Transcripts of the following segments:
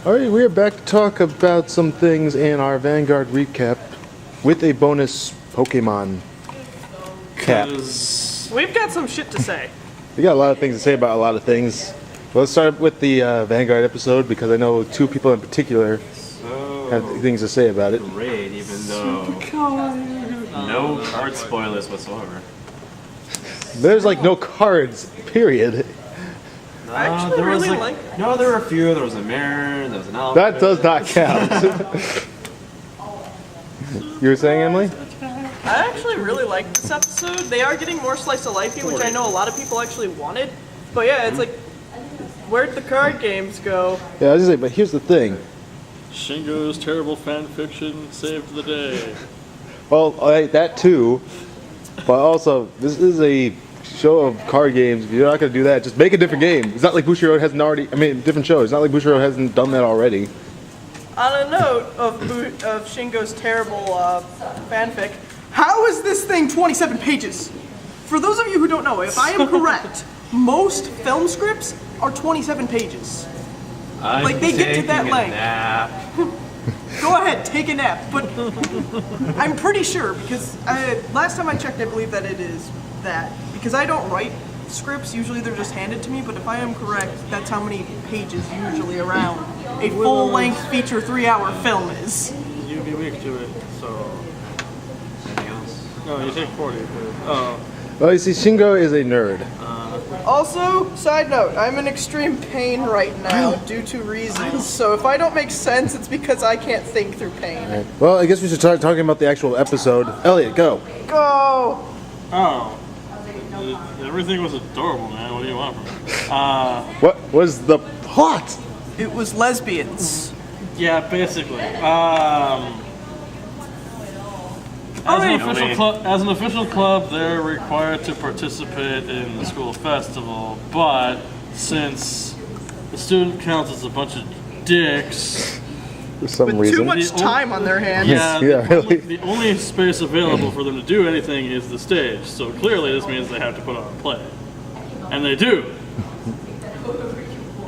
Alright, we are back to talk about some things in our Vanguard recap with a bonus Pokemon cap. We've got some shit to say. We got a lot of things to say about a lot of things. Well, let's start with the Vanguard episode because I know two people in particular have things to say about it. Great, even though no card spoilers whatsoever. There's like no cards, period. I actually really like. No, there were a few. There was a mirror. There was an outfit. That does not count. You were saying, Emily? I actually really like this episode. They are getting more slice of life, which I know a lot of people actually wanted. But yeah, it's like, where'd the card games go? Yeah, I was just saying, but here's the thing. Shingo's terrible fan fiction saved the day. Well, that too, but also this is a show of card games. If you're not going to do that, just make a different game. It's not like Bushiroad hasn't already. I mean, different show. It's not like Bushiroad hasn't done that already. On a note of Shingo's terrible fanfic, how is this thing 27 pages? For those of you who don't know, if I am correct, most film scripts are 27 pages. Like they get to that length. Go ahead, take a nap. But I'm pretty sure because last time I checked, I believe that it is that. Because I don't write scripts, usually they're just handed to me, but if I am correct, that's how many pages usually around a full-length feature 3-hour film is. You'd be weak to it, so... Anything else? No, you take 40. Oh. Well, you see, Shingo is a nerd. Also, side note, I'm in extreme pain right now due to reasons, so if I don't make sense, it's because I can't think through pain. Right. Well, I guess we should start talking about the actual episode. Elliot, go. Go! Oh. Everything was adorable, man. What do you want from me? What was the plot? It was lesbians. Yeah, basically. As an official club, they're required to participate in the school festival, but since the student council is a bunch of dicks, For some With reason. too much time on their hands. yeah, Yeah, really. the only space available for them to do anything is the stage. So clearly, this means they have to put on a play, and they do.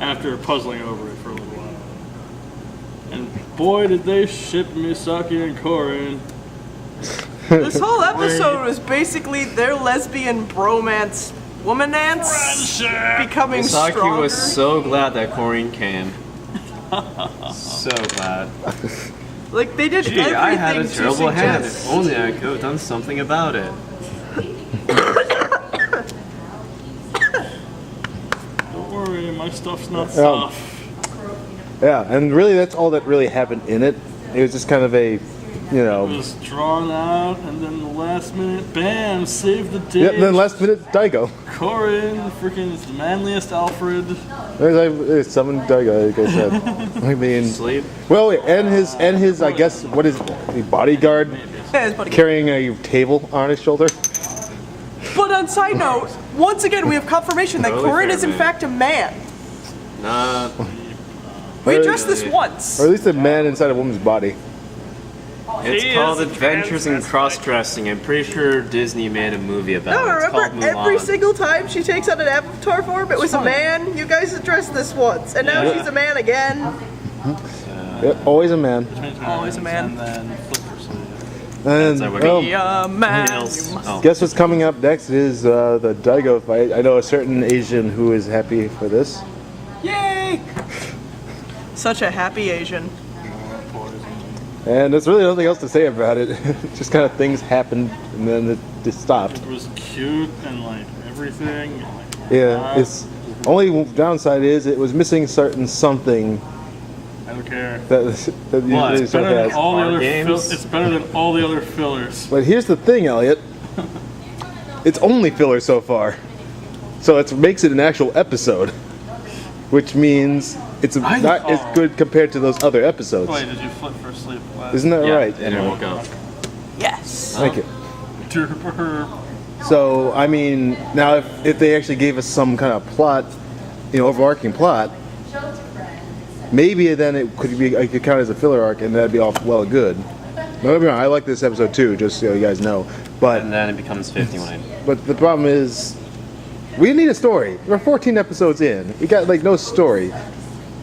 After puzzling over it for a little while, and boy, did they ship Misaki and Korin. This whole episode was basically their lesbian bromance, womanance becoming Misaki stronger. was so glad that Corrine came. So glad. Like they did Gee, everything I had a to terrible hand. suggest. If only I could have done something about it. Don't worry, my stuff's not soft. Yeah, and really that's all that really happened in it. It was just kind of a, you It know... was drawn out, and then the last minute, bam, save the day. Yep, then last minute, Daigo. Corin, freaking the manliest Alfred. There's someone Daigo, like I said. I mean... Sleep. Well, wait, and his, I guess, what is it? The bodyguard Yeah, his buddy. carrying a table on his shoulder? But on side note, once again we have confirmation that Totally Corin fair, is in man. fact a man. Nah. We Or- addressed this once. Or at least a man inside a woman's body. It's He called is Adventures in transvestite. Cross-Dressing. I'm pretty sure Disney made a movie about No, it. It's called remember every Mulan. single time she takes on an avatar form, it was a man. You guys addressed this once, and now Yeah. she's a man again. Yep, always a man. Always a man. And then flipper sleeve. And So we're Be a man. Else? You must- Oh. guess what's coming up next is the Daigo fight. I know a certain Asian who is happy for this. Yay! Such a happy Asian. And there's really nothing else to say about it. Just kind of things happened and then it just stopped. It was cute and like everything. And, like, Yeah, it's only downside is it was missing certain something I don't care. that usually What? It's show better than has. all the Our other. games? It's better than all the other fillers. But here's the thing, Elliot. It's only filler so far, so it makes it an actual episode, which means it's not as good compared to those other episodes. Wait, did you flip for sleep? Isn't that Yeah, right? and I woke up. Yes. Thank you. Derp. So, I mean, now if they actually gave us some kind of plot, overarching plot, maybe then it could count as a filler arc, and that'd be all well and good. Don't get me wrong, I like this episode too, just so you guys know. But And then it becomes 51. but the problem is, we need a story. We're 14 episodes in. We got like no story.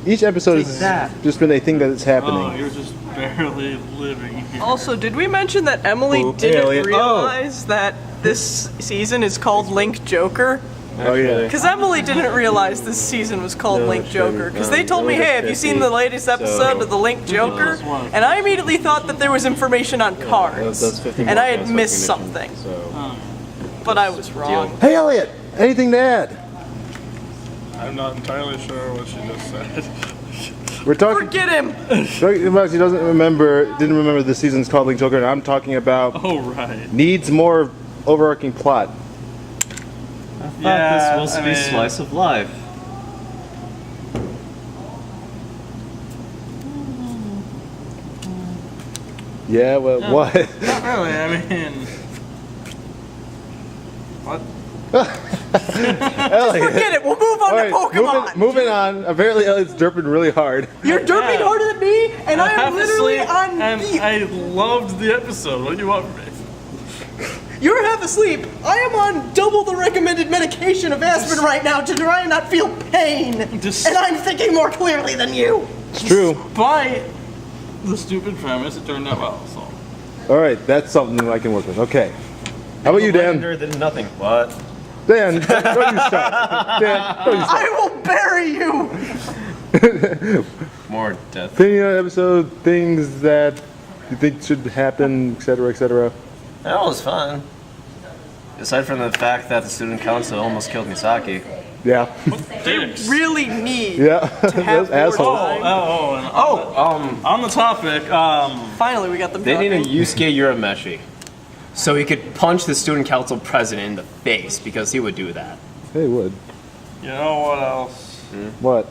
Each episode Take has that. just been a thing that is happening. Oh, you're just barely living here. Also, did we mention that Emily Oh, didn't alien. realize that this season is called Link Joker? Oh yeah. Because Emily didn't realize this season was called Link Joker. Because they told me, hey, have you seen the latest episode of the Link Joker? And I immediately thought that there was information on cards. That's 50 And more I had fast missed recognition, something. So. But I was wrong. Hey Elliot, anything to add? I'm not entirely sure what she just said. We're talking. Forget him! Talking about he didn't remember the season's called Link Joker, and I'm talking about Oh, right. needs more overarching plot. I thought Yeah, this was supposed to be I mean- slice of life. Yeah, well, what? Not really, I mean... What? Elliot. Forget it, we'll move on All to right, Pokemon! moving on. Apparently, Elliot's derping really hard. You're derping Yeah. harder than me, and I am half literally asleep, on and beat. I loved the episode. What do you want from me? You're half asleep. I am on double the recommended medication of aspirin right now to try and not feel pain. Just- And I'm thinking more clearly than you. It's true. By the stupid premise, it turned out well, so... All right, that's something I can work with. Okay. How about you, Dan? Better than nothing. What? Dan, don't you stop. Dan, don't you stop. I will bury you. More death. Opinion on episode, things that you think should happen, etc., etc. That was fun. Aside from the fact that the student council almost killed Misaki. Yeah. Dicks. Really need Yeah. to have Those more assholes. time. And on the topic, Finally, we got them They need a talking. Yusuke Urameshi. So he could punch the student council president in the face because he would do that. They would. you know what else? What?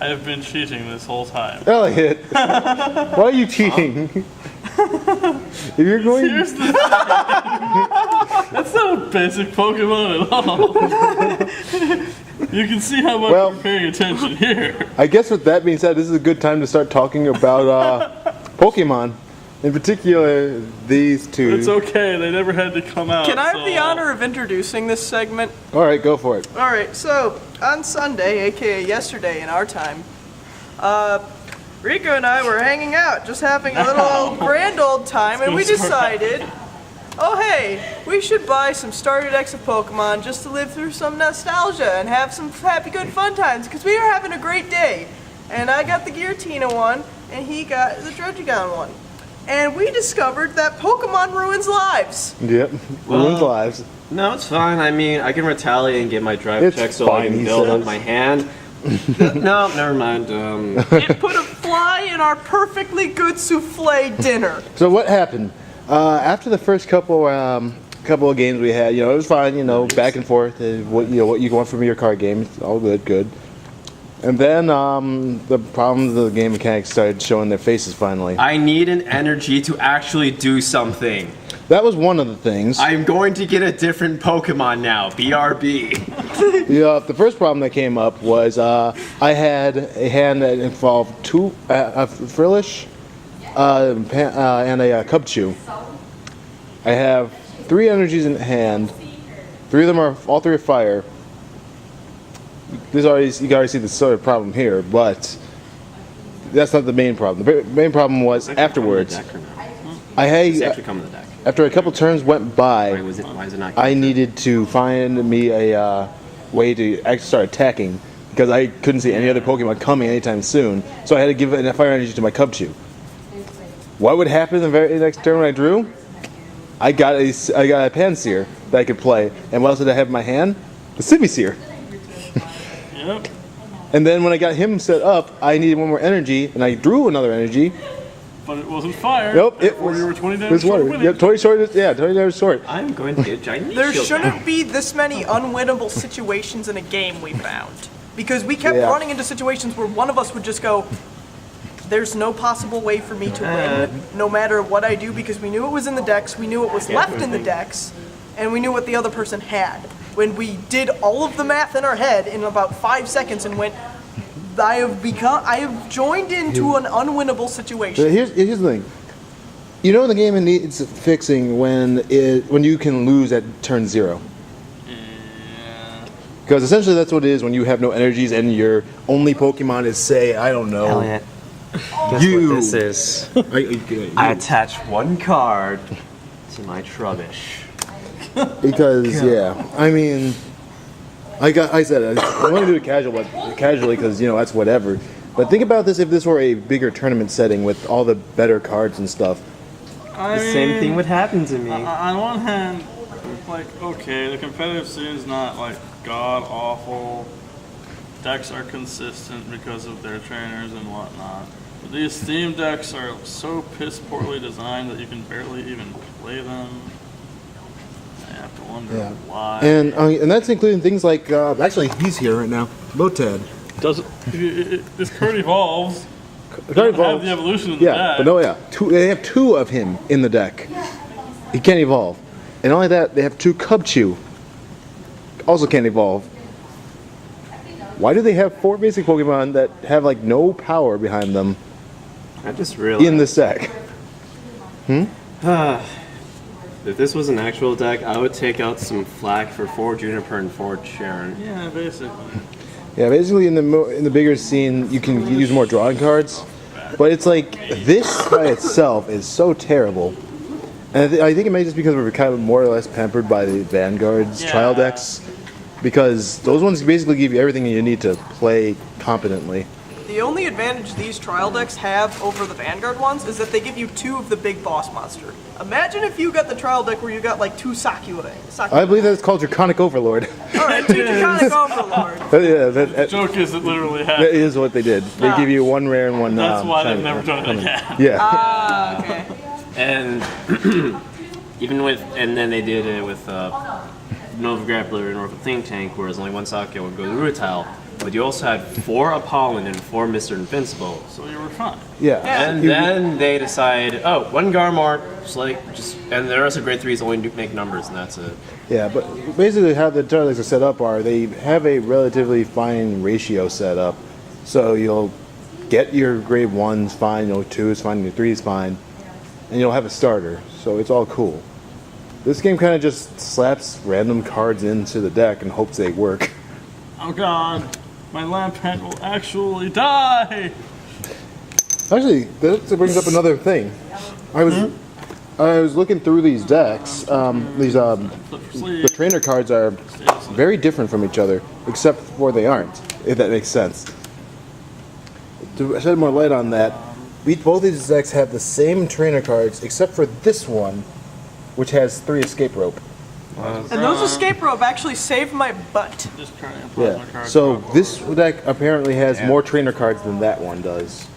I have been cheating this whole time. Elliot, why are you cheating? If you're going, Here's the thing. That's not a basic Pokemon at all. You can see how much Well- you're paying attention here. I guess with that being said, this is a good time to start talking about Pokemon. In particular, these two. It's okay, they never had to come out. Can I have the so- honor of introducing this segment? All right, go for it. All right, so on Sunday, aka yesterday in our time, Rico and I were hanging out, just having a little grand old time, and we decided, oh hey, we should buy some starter decks of Pokemon just to live through some nostalgia and have some happy, good fun times, because we are having a great day. And I got the Giratina one, and he got the Drogoon one. And we discovered that Pokemon ruins lives. Yep. Ruins lives. No, it's fine. I mean, I can retaliate and get my drive It's check so I fine, can he build says. up my hand. No, never mind. It put a fly in our perfectly good souffle dinner. So what happened? After the first couple of games we had, it was fine. Back and forth. What you want from your card game, it's all good. And then the problems of the game mechanics started showing their faces finally. I need an energy to actually do something. That was one of the things. I'm going to get a different Pokemon now. BRB. The first problem that came up was I had a hand that involved a Frillish and a Cubchoo. I have 3 energies in hand. 3 of them all 3 are fire. You can already see the sort of problem here, but that's not the main problem. The main problem was afterwards. It's I actually come in the deck. after a couple turns went by. Why is it not? I needed to find me a way to actually start attacking because I couldn't see any other Pokemon coming anytime soon. So I had to give enough fire energy to my Cubchoo. What would happen the very next turn when I drew? I got a Pansear that I could play. And what else did I have in my hand? The Simisear. Yep. And then when I got him set up, I needed one more energy, and I drew another energy. But it wasn't fire. Nope, it Or was. you were 20 It damage was short of water. winning. Yep, 20 short. Yeah, 20 damage short. I'm going to get a giant There shield shouldn't now. be this many unwinnable situations in a game, we found. Because we kept Yeah. running into situations where one of us would just go, there's no possible way for me to win, no matter what I do, because we knew it was in the decks, we knew it was left in the decks, and we knew what the other person had. When we did all of the math in our head in about 5 seconds and went, I have joined into an unwinnable But situation. here's the thing. The game needs fixing when you can lose at turn 0. Because essentially that's what it is when you have no energies and your only Pokemon is, say, I don't know. Elliot, guess You. what this is? I attach one card to my Trubbish. Because I mean, I said I want to do it casually because that's whatever. But think about this if this were a bigger tournament setting with all the better cards and stuff. The same thing would happen to me. On one hand, like, okay, the competitive scene is not like god awful. Decks are consistent because of their trainers and whatnot. But these Steam decks are so piss poorly designed that you can barely even play them. I have to wonder why. And that's including things like actually he's here right now, Lotad. This card evolves. The card Have the evolution in the deck. but they have two of him in the deck. He can't evolve. And not only that, they have 2 Cubchoo. Also can't evolve. Why do they have 4 basic Pokemon that have like no power behind them I just realized. in this deck? If this was an actual deck, I would take out some flack for 4 Juniper and 4 Sharon. Yeah, basically. Yeah, basically in the bigger scene, you can use more drawing cards, but it's like this by itself is so terrible. And I think it may just because we're kind of more or less pampered by the Vanguard's trial decks, because those ones basically give you everything you need to play competently. The only advantage these trial decks have over the Vanguard ones is that they give you 2 of the big boss monster. Imagine if you got the trial deck where you got like 2 Sakurai. I believe that's called Draconic Overlord. Alright, 2 Draconic Overlord. The joke is it literally That happened. is what they did. They give you 1 rare and 1. That's why they've shiny. never done it again. Yeah. Ah, okay. And and then they did it with Nova Grappler and Oracle Think Tank, whereas only 1 Sakyo would go to Rutile. But you also had 4 Apollon and 4 Mr. Invincible. So you were fine. Yeah. And then they decide, 1 Garmark, and the rest of grade 3s only make numbers, and that's it. Yeah, but basically how the trial decks are set up are they have a relatively fine ratio set up. So you'll get your grade 1s fine, 2s fine, your 3s fine, and you'll have a starter. So it's all cool. This game kind of just slaps random cards into the deck and hopes they work. Oh god, my Lampent will actually die! Actually, that brings up another thing. I was looking through these decks. The trainer cards are very different from each other, except for they aren't, if that makes sense. To shed more light on that, both these decks have the same trainer cards, except for this one, which has 3 escape rope. And those escape rope actually saved my butt. Discarding a plasma Yeah. card. So this deck apparently has more trainer cards than that one does.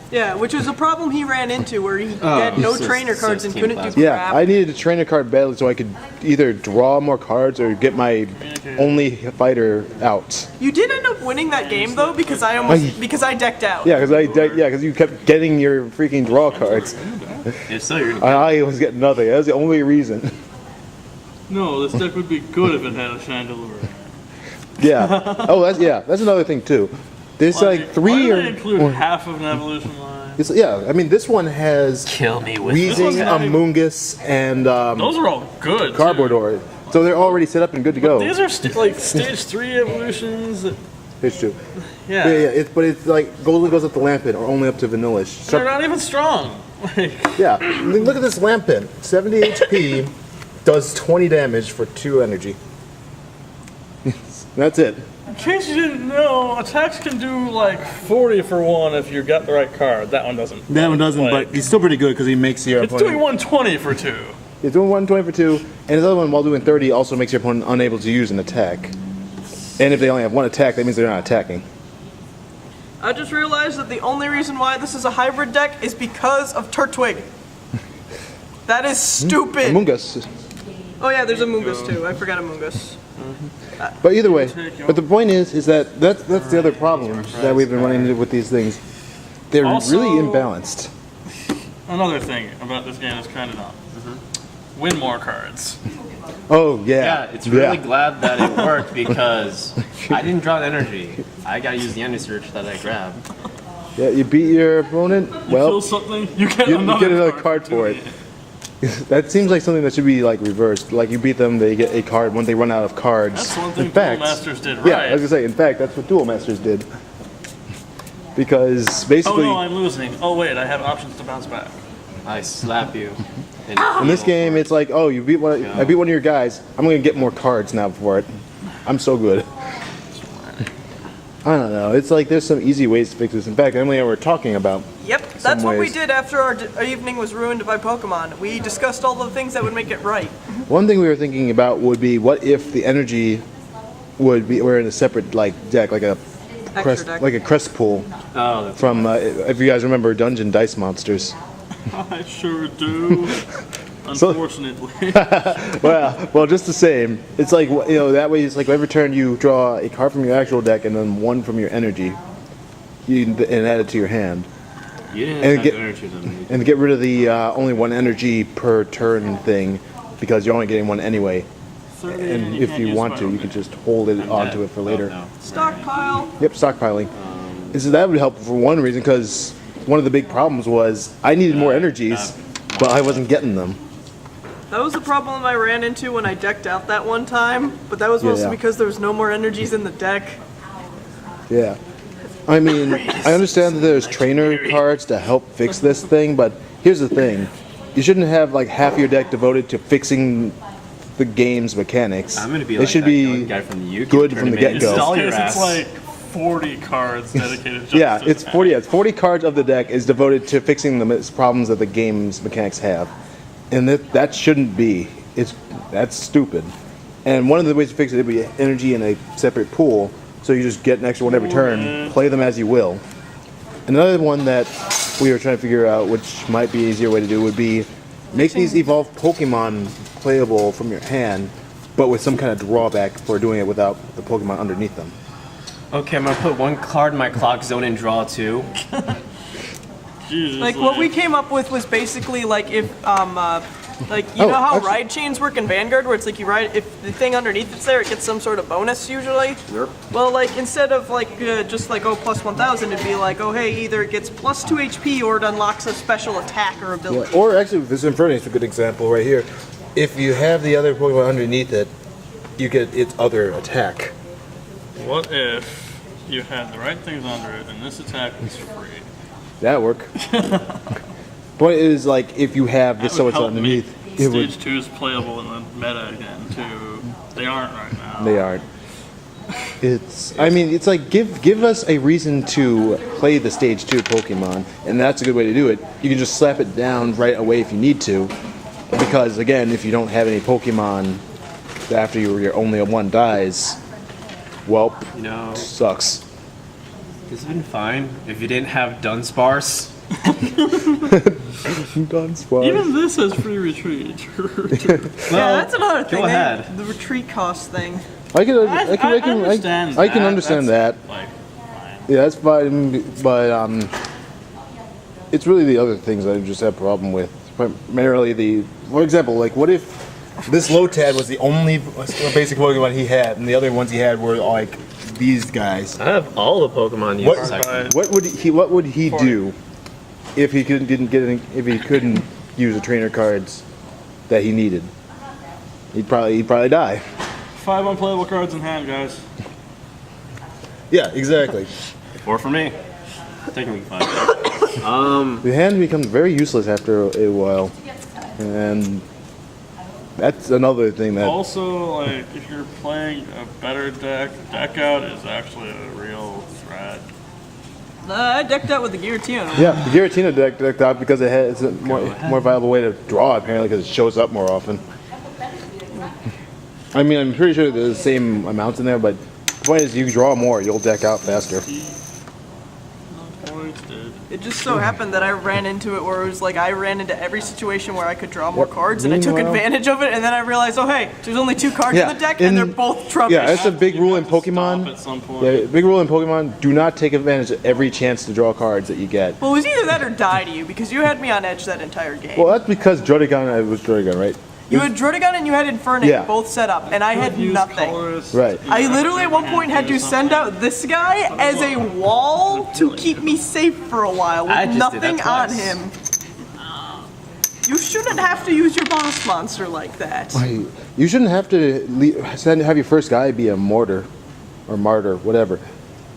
Yeah, which was a problem he ran into where he had no so- trainer so cards and Team couldn't do Plasma. Yeah, crap. I needed a trainer card badly so I could either draw more cards or get my only fighter out. You did end up winning that game though because I decked out. Yeah, because you kept getting your freaking draw cards. If so, you're gonna I was getting nothing. That was the only reason. No, this deck would be good if it had a Chandelure. Yeah. Oh, that's another thing too. There's like 3 why or do they include half of an evolution line? I mean this one has kill me with Weezing, This one's Amoonguss, and Those are all good. too. Carbodor. So they're already set up and good to go. These are like stage 3 evolutions. It's true. Yeah. Yeah. But it's like Golden goes up to Lampent or only up to Vanillish. They're not even strong. Like, Yeah. I mean, look at this Lampent. 70 HP, does 20 damage for 2 energy. That's it. in case you didn't know, attacks can do like 40 for 1 if you got the right card. That one doesn't. That one doesn't, Like, but he's still pretty good because he makes your it's opponent. doing 120 for 2. He's doing 120 for 2, and his other one, while doing 30, also makes your opponent unable to use an attack. And if they only have 1 attack, that means they're not attacking. I just realized that the only reason why this is a hybrid deck is because of Turtwig. That is stupid. Amoonguss. Oh yeah, there's a Mungus too. I forgot a Mungus. But either way, but the point is that that's the other problem that we've been running into with these things. They're Also- really imbalanced. Another thing about this game is kind of dumb. Win more cards. Oh yeah. Yeah, it's really glad that it worked because I didn't draw the energy. I gotta use the energy search that I grabbed. Yeah, you beat your opponent. You Well, kill something, you get you another get another card card for it. That seems like something that should be like reversed. Like you beat them, they get a card. When they run out of cards, That's one thing in fact, Duel Masters did right. yeah, I was gonna say. In fact, that's what Duel Masters did. Because Oh basically, no, I'm losing. Oh wait, I have options to bounce back. I slap you. in this game, it's like, oh, you beat one. I beat one of your guys. I'm gonna get more cards now for it. I'm so good. I don't know. It's like there's some easy ways to fix this. In fact, Emily and I were talking about. Yep, Some that's what we ways. did after our evening was ruined by Pokemon. We discussed all the things that would make it right. One thing we were thinking about would be what if the energy would be we're in a separate like deck, like a crest, deck. like a crest pool Oh, that's from if you guys remember Dungeon Dice Monsters. I sure do. Unfortunately. Well, just the same. It's like that way. It's like every turn you draw a card from your actual deck and then one from your energy, and add it to your hand. You didn't And have get- energy them. And get rid of the only one energy per turn thing, because you're only getting one anyway. 30, And if can't you use want to, you can just hold it onto it for later. Oh, no. Stockpile. Yep, stockpiling. So that would help for one reason, because one of the big problems was I needed more energies, but I wasn't getting them. That was the problem I ran into when I decked out that one time, but that was mostly Yeah. because there was no more energies in the deck. Yeah. I mean, I understand that there's trainer cards to help fix this thing, but here's the thing. You shouldn't have like half your deck devoted to fixing the game's mechanics. I'm gonna be It like should that be guy from the UK good from the tournament. get-go. Install In your this case, it's ass. like 40 cards dedicated just Yeah, to it's that. 40. Yeah, it's 40 cards of the deck is devoted to fixing the problems that the game's mechanics have, and that shouldn't be. That's stupid. And one of the ways to fix it would be energy in a separate pool, so you just get an extra one every turn. Play them as you will. Another one that we were trying to figure out, which might be an easier way to do, would be make these evolved Pokemon playable from your hand, but with some kind of drawback for doing it without the Pokemon underneath them. Okay, I'm gonna put one card in my clock zone and draw two. Jesus, Like what we came up with was basically like if like you Oh, know how actually- ride chains work in Vanguard, where it's like you ride if the thing underneath it's there, it gets some sort of bonus usually. Yep. Well, like instead of like just like plus 1,000, it'd be like hey either it gets plus 2 HP or it unlocks a special attack or ability. Yeah, or actually, this Inferno is a good example right here. If you have the other Pokemon underneath it, you get its other attack. What if you had the right things under it and this attack was free? That work. Point is, like, if you have That this so would it's help underneath, make it would. Stage 2 is playable in the meta again, too. They aren't right now. They aren't. It's. I mean, it's like give us a reason to play the Stage 2 Pokemon, and that's a good way to do it. You can just slap it down right away if you need to, because again, if you don't have any Pokemon after your only one dies, well, No, sucks. this has been fine if you didn't have Dunsparce. Even this has free retreat. Yeah, that's another thing. go ahead. The retreat cost thing. I can understand I can that. understand That's, that. Like, fine. Yeah, that's fine, but it's really the other things I just have a problem with. Primarily for example, like what if this Lotad was the only basic Pokemon he had, and the other ones he had were like these guys? I have all the Pokemon you What- second. What would he do if he if he couldn't use the trainer cards that he needed? He'd probably die. 5 unplayable cards in hand, guys. Yeah, exactly. Or for me. Technically 5. The hand becomes very useless after a while, and that's another thing that. Also, like, if you're playing a better deck out is actually a real threat. I decked out with the Giratina. Yeah, the Giratina decked out because it has a more viable way to draw, apparently, because it shows up more often. I mean, I'm pretty sure there's the same amounts in there, but the point is you draw more, you'll deck out faster. Points did. It just so happened that I ran into it where it was like I ran into every situation where I could draw more cards, and I took Meanwhile- advantage of it, and then I realized, oh hey, there's only 2 cards Yeah, in the deck, in- and they're both trumpish. Yeah, that's a big rule in You have to stop Pokemon. at some point. Yeah, big rule in Pokemon, do not take advantage of every chance to draw cards that you get. Well, it was either that or die to you, because you had me on edge that entire game. Well, that's because Druddigon was Druddigon, right? You had Druddigon and you had Infernape Yeah. both set up, and I had Use nothing. colorist. Right. I literally at one point had to send out this guy as a wall to keep me safe for a while I with just did that nothing on twice. him. You shouldn't have to use your boss monster like that. You shouldn't have to have your first guy be a mortar or martyr, whatever.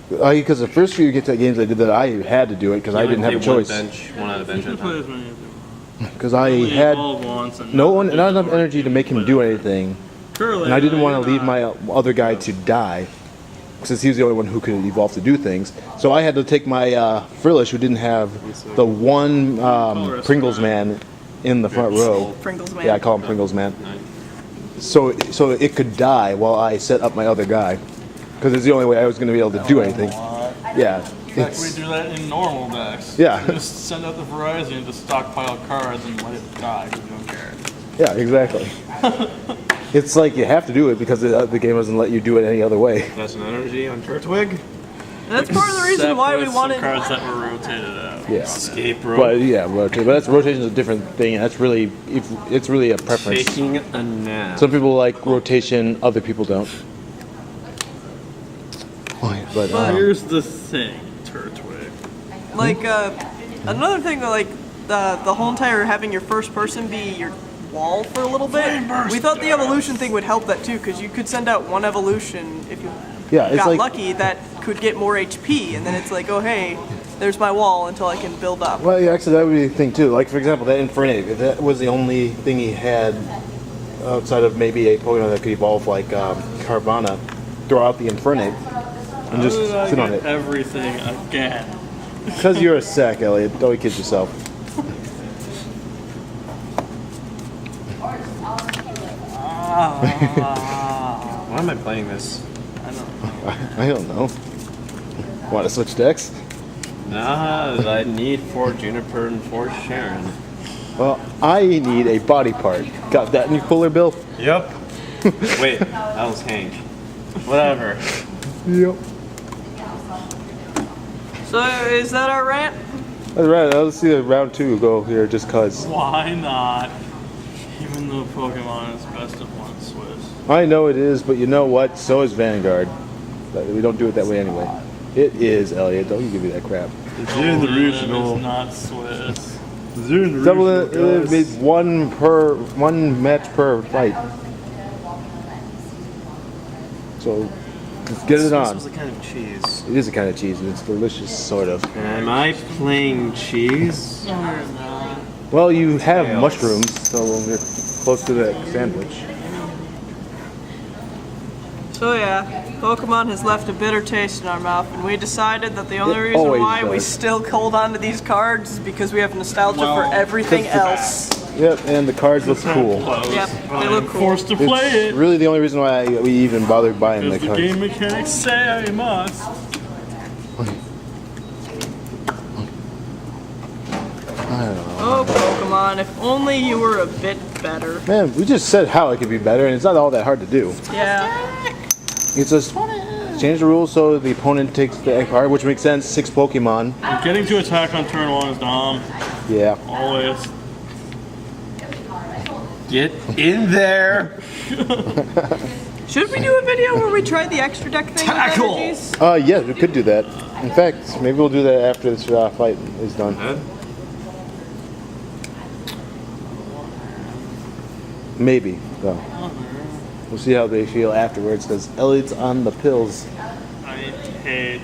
Because the first few games I did that, I had to do it because I didn't have a choice. One out of bench at a Play time. as many as you want. Because I Only had evolve once and not enough energy to make him do anything, Curly, and I didn't want to you're leave my other guy to die, since he was the only one who could evolve to do things. So I had to take my Frillish, who didn't have the one Pringles man in the front row. Pringles man. Yeah, I call him Pringles man. So it could die while I set up my other guy, because it's the only way I was going to be able to do anything. Yeah. Like we do that in normal decks. Yeah. You just send out the Verizon and just stockpile cards and let it die because you don't care. Yeah, exactly. It's like you have to do it because the game doesn't let you do it any other way. That's an energy on Turtwig. And that's part of the reason Except why we with wanted. some cards that were rotated out. Yeah. Escape rope. But yeah, but that's rotation is a different thing. That's really it's really a preference. Taking a nap. Some people like rotation, other people don't. But Here's the thing, Turtwig. Like, another thing, like, the whole entire having your first person be your wall for a little bit. We thought the evolution thing would help that too, because you could send out one evolution if you yeah, it's got like lucky that could get more HP, and then it's like, oh hey, there's my wall until I can build up. well, yeah, actually that would be the thing too. Like for example, that Infernape, if that was the only thing he had outside of maybe a Pokemon that could evolve like Carvana, throw out the Infernape and just How did I sit on get it. everything again? Because you're a sack, Elliot. Don't kid yourself. Why am I playing this? I don't know. I don't know. Want to switch decks? Nah, I need 4 Juniper and 4 Sharon. Well, I need a body part. Got that in your cooler, Bill? Yep. Wait, that was Hank. Whatever. Yep. So is that our rant? All right, let's see round 2 go here just cause. Why not? Even though Pokemon is best of one Swiss. I know it is, but you know what? So is Vanguard. But we don't do it that way anyway. It is, Elliot. Don't you give me that crap. It's not Swiss. Double it made one match per fight. So let's get it This on. was a kind of cheese. It is a kind of cheese, and it's delicious, sort of. Am I playing cheese? No, you're not. Well, you have Tails. mushrooms, so you're close to the sandwich. So yeah, Pokemon has left a bitter taste in our mouth, and we decided that the only It reason always why we does. still hold on to these cards is because we have nostalgia for Well, everything else. Yep, and the cards look cool. Yep, they look cool. Forced to play It's it. really the only reason why we even bothered buying the Because the cards. game mechanics say I must. Oh, Pokemon, if only you were a bit better. Man, we just said how it could be better, and it's not all that hard to do. Yeah. It's just change the rules so the opponent takes the egg card, which makes sense. 6 Pokemon. Getting to attack on turn 1 is dumb. Yeah. Always. Get in there! Should we do a video where we try the extra deck thing Tackle! with energies? Yeah, we could do that. In fact, maybe we'll do that after this fight is done. Maybe, though. We'll see how they feel afterwards, because Elliot's on the pills. I hate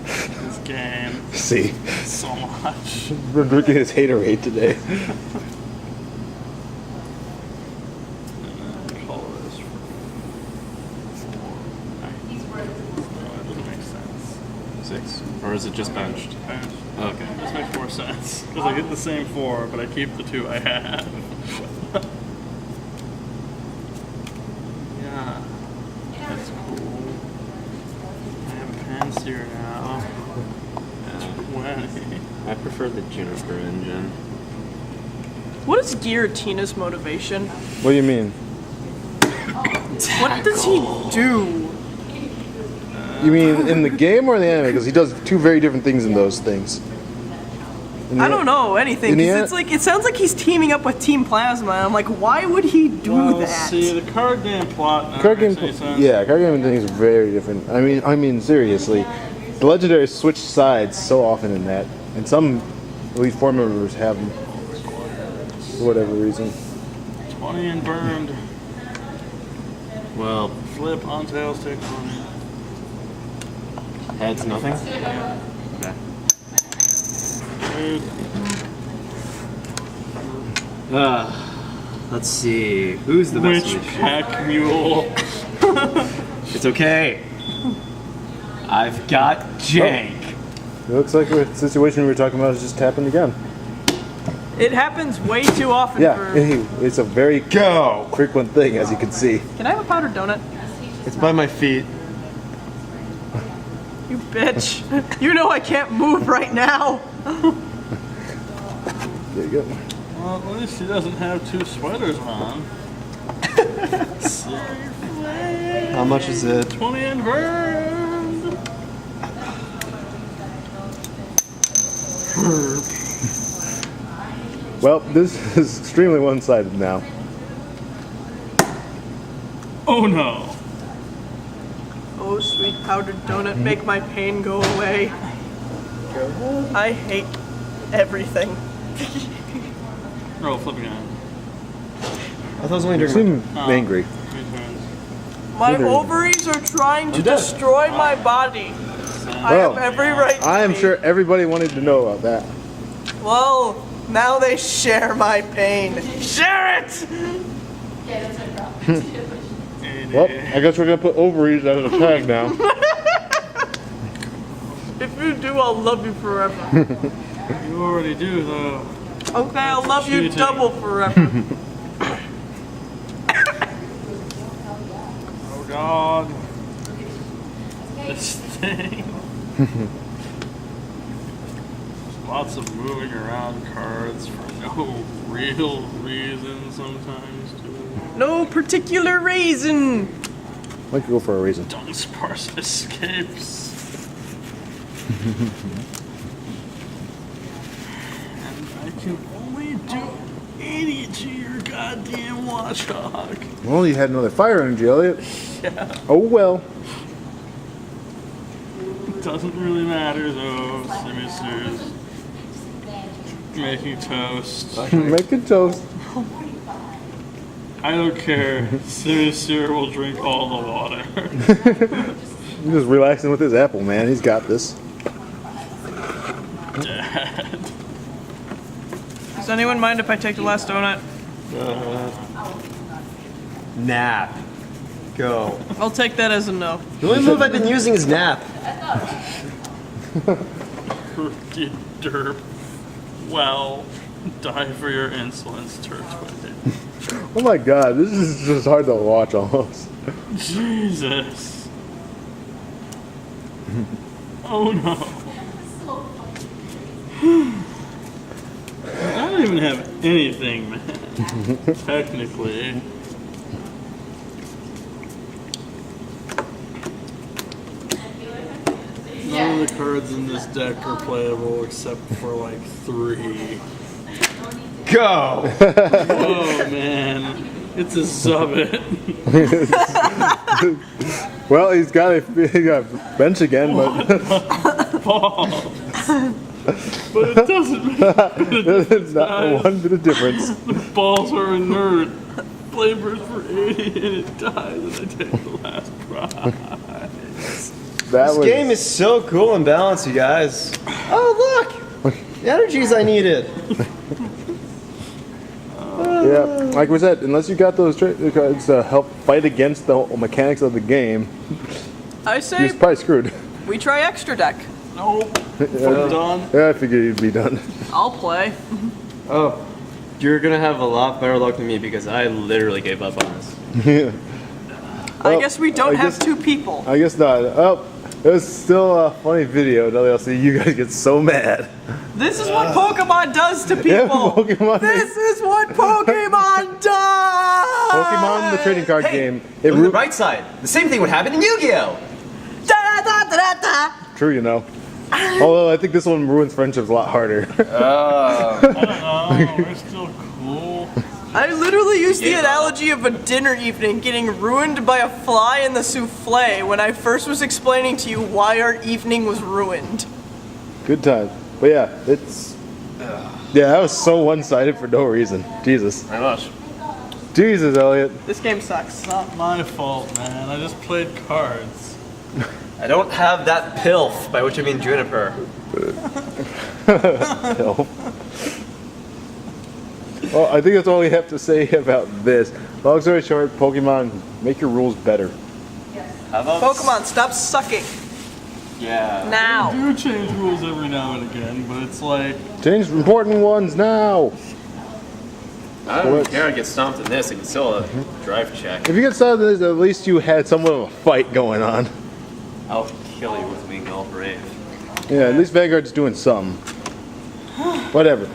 this game See, so much. we're drinking his haterade today. Call this for 4. No, it doesn't make sense. 6? Or is it just benched? Bench. Okay. This makes more sense. Because I get the same 4, but I keep the 2 I have. Yeah. That's cool. I have pens here now. 20. I prefer the Juniper engine. What is Giratina's motivation? What do you mean? What does he do? You mean in the game or in the anime? Because he does 2 very different things in those things. In the- I don't know anything. in the 'Cause an- it's like it sounds like he's teaming up with Team Plasma. And I'm like, why would he do Well, that? see, the card game plot never Card game, makes any sense. yeah, card game things are very different. I mean, seriously, the legendaries switch sides so often in that, and some elite four members have them. for whatever reason. 20 and burned. Well, Flip on tails, take 20. heads, nothing? Okay. Let's see. Who's the best Which magician? pack mule? It's okay. I've got Jake. It looks like the situation we were talking about has just happened again. It happens way too often Yeah, for... it's a very frequent thing, as you can see. Can I have a powdered donut? It's by my feet. You bitch. You know I can't move right now. There you go. Well, at least he doesn't have 2 sweaters on. Seriously? How much is it? 20 and burned. Well, this is extremely one-sided now. Oh no. Oh, sweet powdered donut, make my pain go away. I hate everything. Roll, flip again. I thought it was only You during seem angry. 3 turns. My Neither. ovaries are trying to dead. destroy my body. I Well, have every right to I am be. sure everybody wanted to know about that. Well, now they share my pain. Share it! Well, I guess we're gonna put ovaries as a tag now. If you do, I'll love you forever. You already do, though. Okay, I'll love you Cheating. double forever. Oh god. This thing. Lots of moving around cards for no real reason sometimes, too. No particular reason. Why don't you go for a reason? Tongue sparse escapes. And I can only do 80 to your goddamn watchdog. Well, you had another fire energy, Elliot. Yeah. Oh well. It doesn't really matter though, Simmisters. Making toast. Make a toast. I don't care. Simister will drink all the water. He's just relaxing with his apple, man. He's got this. Dad. Does anyone mind if I take the last donut? nap. Go. I'll take that as a no. The only move I've been using is nap. You derp. Well, die for your insolence, Turtwig. Oh my god, this is just hard to watch almost. Jesus. Oh no. I don't even have anything, man. Technically. None of the cards in this deck are playable except for like 3. Go! Oh man. It's a subbit. Well, he got bench again, but Balls. But it doesn't make it's not one bit of difference. the balls are inert. Flavors for 80 and it dies and I take the last prize. That This was, game is so cool and balanced, you guys. Oh, look! The energies I needed. yeah, like we said, unless you got those cards to help fight against the mechanics of the game, I you're say probably screwed. we try extra deck. Nope. I'm done. Yeah, I figured you'd be done. I'll play. Oh, you're gonna have a lot better luck than me because I literally gave up on this. Yeah. I Well, guess we don't I have guess- 2 people. I guess not. Oh, it was still a funny video. WLC, you guys get so mad. This is what Pokemon does to people. Yeah, Pokemon. This is what Pokemon does. Pokemon, the trading card game. It Look at the ru- bright side. The same thing would happen in Yu-Gi-Oh! Da, da, da, da, da. True, you know. Although I think this one ruins friendships a lot harder. I don't know. We're still cool. I literally used the analogy of a dinner evening getting ruined by a fly in the souffle when I first was explaining to you why our evening was ruined. Good time. But yeah, it's Yeah, that was so one-sided for no reason. Jesus. Very much. Jesus, Elliot. This game sucks. It's not my fault, man. I just played cards. I don't have that pilf, by which I mean Juniper. Hell. Well, I think that's all we have to say about this. Long story short, Pokemon, make your rules better. How about Pokemon, stop sucking. Yeah. Now. I do change rules every now and again, but it's like, Change important ones now. I don't care. I get stomped in this. I can still drive check. If you get started with this, at least you had somewhat of a fight going on. I'll kill you with Wing All Brave. Yeah, at least Vanguard's doing something. Whatever.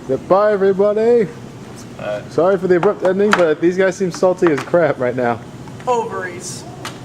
Goodbye, everybody. Sorry for the abrupt ending, but these guys seem salty as crap right now. Ovaries.